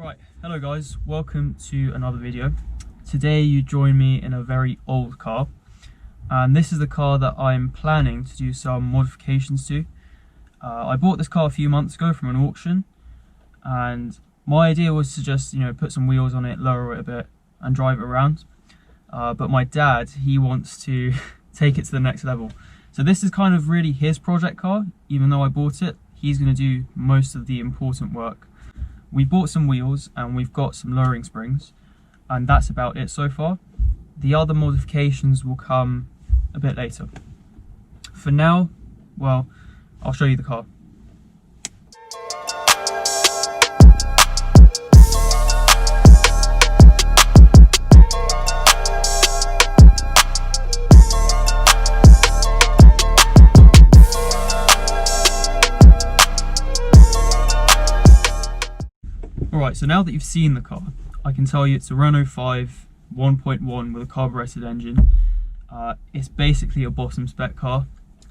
Right, hello guys, welcome to another video. Today you join me in a very old car, and this is the car that I'm planning to do some modifications to. I bought this car a few months ago from an auction, and my idea was to just, put some wheels on it, lower it a bit and drive it around. But my dad, he wants to take it to the next level. So this is kind of really his project car. Even though I bought it, he's going to do most of the important work. We bought some wheels and we've got some lowering springs, and that's about it so far. The other modifications will come a bit later. For now, well, I'll show you the car. Alright, so now that you've seen the car, I can tell you it's a Renault 5 1.1 with a carbureted engine. It's basically a bottom spec car,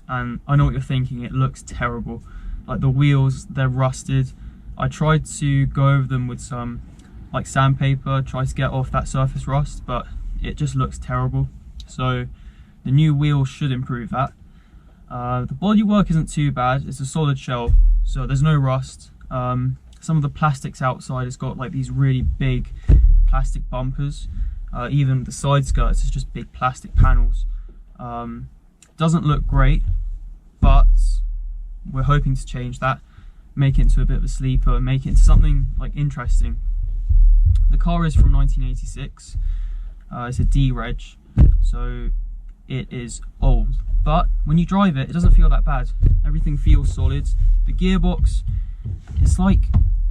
and I know what you're thinking, it looks terrible. Like, the wheels, they're rusted. I tried to go over them with some sandpaper, try to get off that surface rust, but it just looks terrible. So the new wheels should improve that. The bodywork isn't too bad, it's a solid shell, so there's no rust. Some of the plastics outside has got these really big plastic bumpers. Even the side skirts is just big plastic panels. Doesn't look great, but we're hoping to change that, make it into a bit of a sleeper, make it into something interesting. The car is from 1986. It's a D reg, so it is old. But when you drive it, it doesn't feel that bad. Everything feels solid. The gearbox,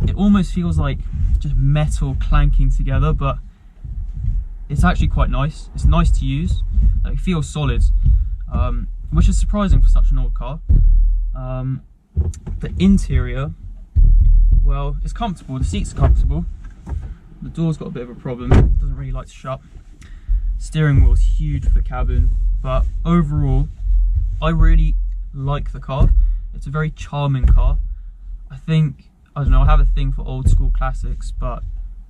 it almost feels like just metal clanking together, but it's actually quite nice. It's nice to use. It feels solid, which is surprising for such an old car. The interior, well, it's comfortable. The seats are comfortable. The door's got a bit of a problem. It doesn't really like to shut. Steering wheel's huge for the cabin, but overall, I really like the car. It's a very charming car. I don't know, I have a thing for old school classics, but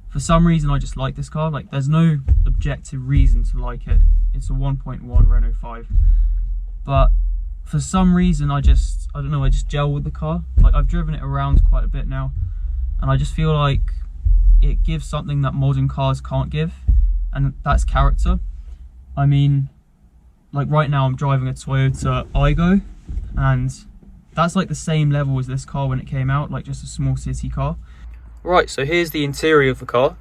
for some reason I just like this car. There's no objective reason to like it. It's a 1.1 Renault 5. But for some reason I don't know, I just gel with the car. I've driven it around quite a bit now, and I just feel like it gives something that modern cars can't give, and that's character. I mean, right now I'm driving a Toyota Aygo, and that's the same level as this car when it came out, just a small city car. Right, so here's the interior of the car,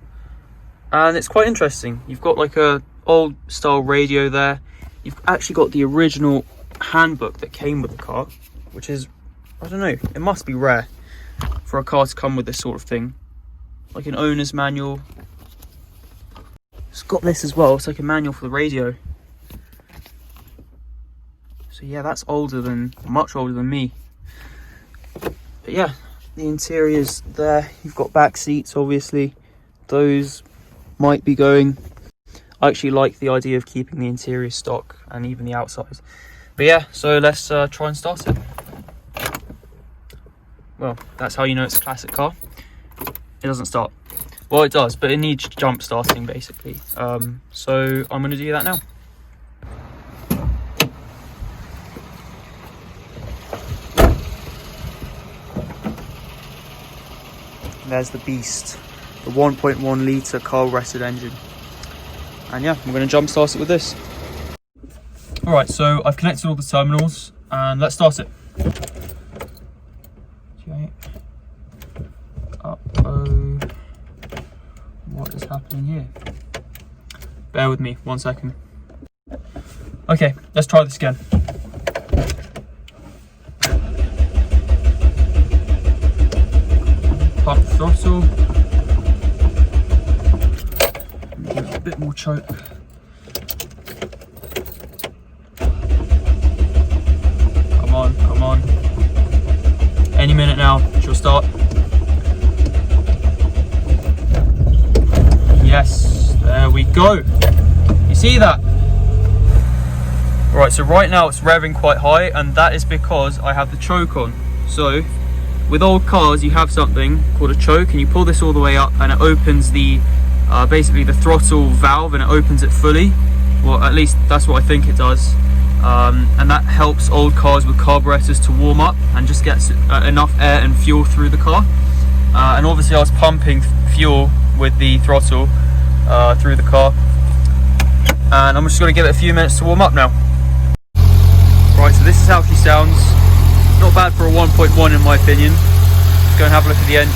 and it's quite interesting. You've got a old style radio there. You've actually got the original handbook that came with the car, which is, I don't know, it must be rare for a car to come with this sort of thing. An owner's manual. It's got this as well, it's a manual for the radio. So yeah, that's much older than me. But yeah, the interior's there. You've got back seats, obviously. Those might be going. I actually like the idea of keeping the interior stock and even the outside. But yeah, so let's try and start it. Well, that's how you know it's a classic car. It doesn't start. Well, it does, but it needs jump starting basically. So I'm going to do that now. There's the beast, the 1.1 litre carbureted engine. And yeah, I'm going to jump start it with this. Alright, so I've connected all the terminals, and let's start it. Okay. Uh-oh. What is happening here? Bear with me, 1 second. Okay, let's try this again. Pump the throttle. Give it a bit more choke. Come on, come on. Any minute now, she'll start. Yes, there we go. You see that? Right, so right now it's revving quite high, and that is because I have the choke on. So with old cars you have something called a choke, and you pull this all the way up and it opens the basically the throttle valve, and it opens it fully. Well, at least that's what I think it does. And that helps old cars with carburetors to warm up and just gets enough air and fuel through the car. And obviously I was pumping fuel with the throttle through the car, and I'm just going to give it a few minutes to warm up now. Right, so this is how she sounds. Not bad for a 1.1 in my opinion. Let's go and have a look at the engine.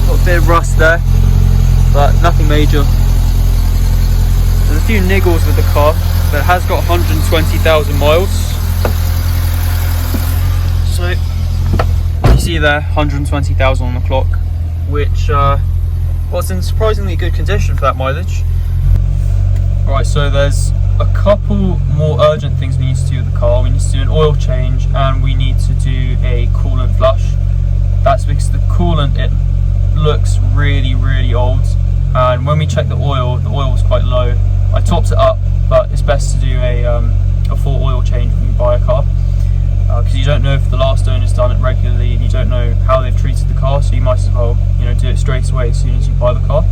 Got a bit of rust there, but nothing major. There's a few niggles with the car, but it has got 120,000 miles. So you see there, 120,000 on the clock, which was in surprisingly good condition for that mileage. Right, so there's a couple more urgent things we need to do with the car. We need to do an oil change, and we need to do a coolant flush. That's because the coolant, it looks really old, and when we checked the oil was quite low. I topped it up, but it's best to do a full oil change when you buy a car, because you don't know if the last owner's done it regularly, and you don't know how they've treated the car, so you might as well, you know, do it straight away as soon as you buy the car.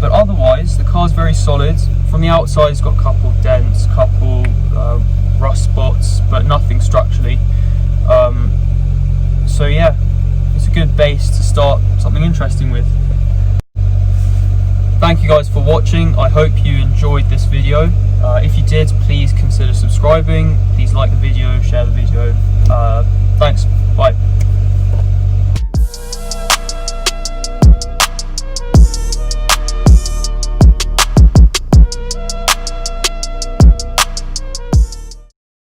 But otherwise, the car's very solid. From the outside, it's got a couple of dents, couple rust spots, but nothing structurally. So yeah, it's a good base to start something interesting with. Thank you guys for watching. I hope you enjoyed this video. If you did, please consider subscribing. Please like the video, share the video. Thanks. Bye.